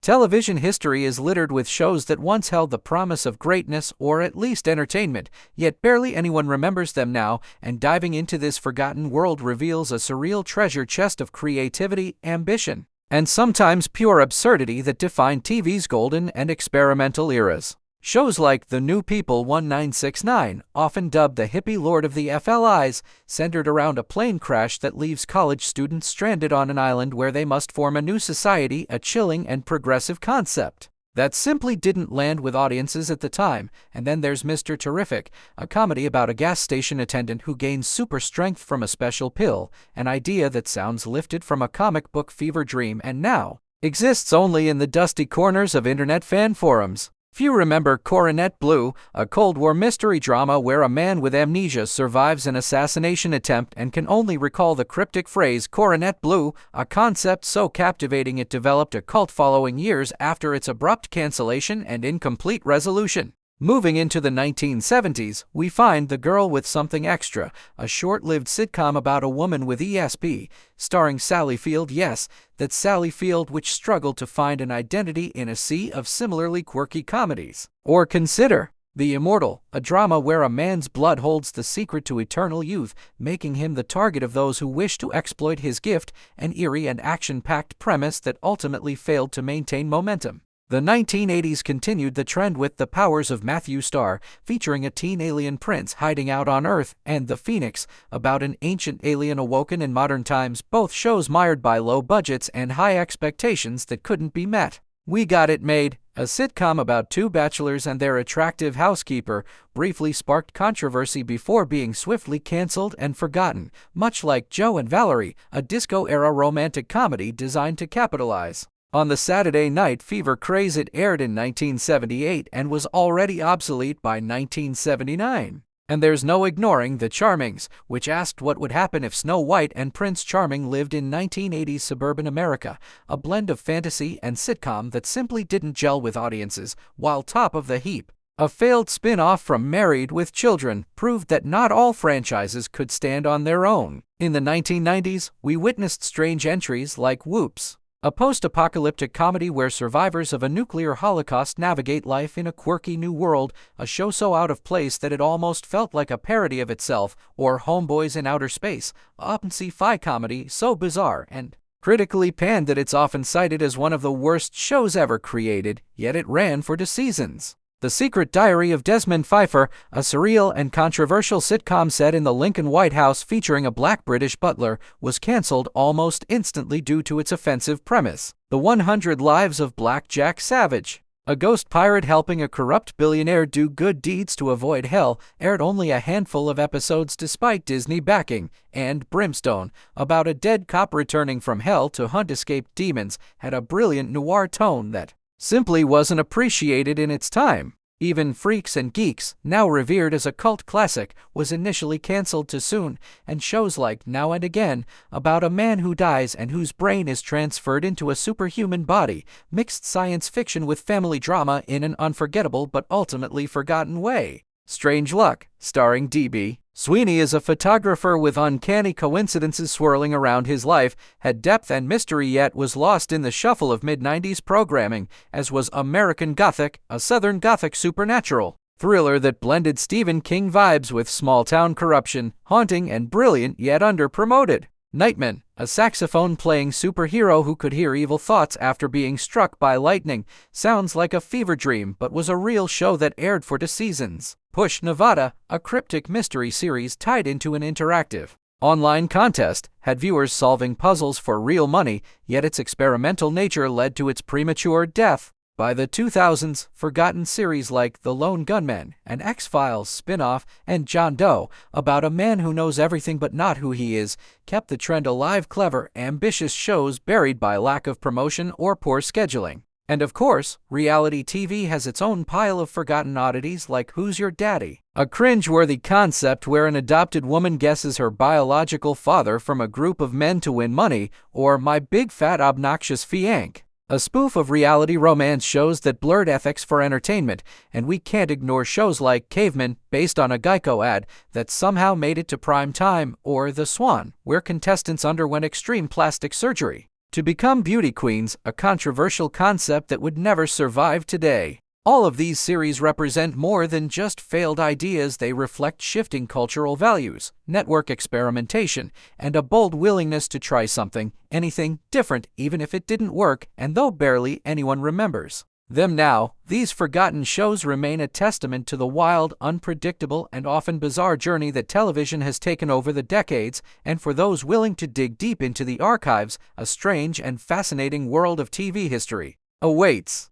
Television history is littered with shows that once held the promise of greatness or at least entertainment, yet barely anyone remembers them now, and diving into this forgotten world reveals a surreal treasure chest of creativity, ambition, and sometimes pure absurdity that define TV's golden and experimental eras. Shows like The New People 1969, often dubbed the hippie lord of the FLIs, centered around a plane crash that leaves college students stranded on an island where they must form a new society, a chilling and progressive concept that simply didn't land with audiences at the time. And then there's Mr. Terrific, a comedy about a gas station attendant who gains super strength from a special pill, an idea that sounds lifted from a comic book fever dream and now exists only in the dusty corners of internet fan forums. Few remember Coronet Blue, a Cold War mystery drama where a man with amnesia survives an assassination attempt and can only recall the cryptic phrase Coronet Blue, a concept so captivating it developed a cult following years after its abrupt cancellation and incomplete resolution. Moving into the 1970s, we find The Girl with Something Extra, a short-lived sitcom about a woman with ESP, starring Sally Field. Yes, that's Sally Field, which struggled to find an identity in a sea of similarly quirky comedies. Or consider The Immortal, a drama where a man's blood holds the secret to eternal youth, making him the target of those who wish to exploit his gift, an eerie and action-packed premise that ultimately failed to maintain momentum. The 1980s continued the trend with The Powers of Matthew Starr, featuring a teen alien prince hiding out on Earth, and The Phoenix, about an ancient alien awoken in modern times, both shows mired by low budgets and high expectations that couldn't be met. We Got It Made, a sitcom about two bachelors and their attractive housekeeper, briefly sparked controversy before being swiftly canceled and forgotten, much like Joe and Valerie, a disco-era romantic comedy designed to capitalize on the Saturday Night Fever craze. It aired in 1978 and was already obsolete by 1979. And there's no ignoring The Charmings, which asked what would happen if Snow White and Prince Charming lived in 1980s suburban America, a blend of fantasy and sitcom that simply didn't gel with audiences. While top of the heap, a failed spin-off from Married with Children proved that not all franchises could stand on their own. In the 1990s, we witnessed strange entries like Whoops, a post-apocalyptic comedy where survivors of a nuclear holocaust navigate life in a quirky new world, a show so out of place that it almost felt like a parody of itself, or Homeboys in Outer Space, a sci-fi comedy so bizarre and critically panned that it's often cited as one of the worst shows ever created, yet it ran for 2 seasons. The Secret Diary of Desmond Pfeiffer, a surreal and controversial sitcom set in the Lincoln White House featuring a black British butler, was cancelled almost instantly due to its offensive premise. The 100 Lives of Black Jack Savage, a ghost pirate helping a corrupt billionaire do good deeds to avoid hell, aired only a handful of episodes despite Disney backing. And Brimstone, about a dead cop returning from hell to hunt escaped demons, had a brilliant noir tone that simply wasn't appreciated in its time. Even Freaks and Geeks, now revered as a cult classic, was initially cancelled too soon, and shows like Now and Again, about a man who dies and whose brain is transferred into a superhuman body, mixed science fiction with family drama in an unforgettable but ultimately forgotten way. Strange Luck, starring D.B. Sweeney is a photographer with uncanny coincidences swirling around his life, had depth and mystery yet was lost in the shuffle of mid-90s programming, as was American Gothic, a Southern Gothic supernatural thriller that blended Stephen King vibes with small-town corruption, haunting and brilliant yet under-promoted. Nightman, a saxophone-playing superhero who could hear evil thoughts after being struck by lightning, sounds like a fever dream but was a real show that aired for 2 seasons. Push Nevada, a cryptic mystery series tied into an interactive online contest, had viewers solving puzzles for real money, yet its experimental nature led to its premature death. By the 2000s, forgotten series like The Lone Gunman, an X-Files spin-off, and John Doe, about a man who knows everything but not who he is, kept the trend alive. Clever, ambitious shows buried by lack of promotion or poor scheduling. And of course, reality TV has its own pile of forgotten oddities like Who's Your Daddy? A cringe-worthy concept where an adopted woman guesses her biological father from a group of men to win money, or My Big Fat Obnoxious Fiank, a spoof of reality romance shows that blurred ethics for entertainment. And we can't ignore shows like Caveman, based on a Geico ad, that somehow made it to prime time, or The Swan, where contestants underwent extreme plastic surgery to become beauty queens, a controversial concept that would never survive today. All of these series represent more than just failed ideas. They reflect shifting cultural values, network experimentation, and a bold willingness to try anything different, even if it didn't work, and though barely anyone remembers them now, these forgotten shows remain a testament to the wild, unpredictable, and often bizarre journey that television has taken over the decades, and for those willing to dig deep into the archives, a strange and fascinating world of TV history awaits.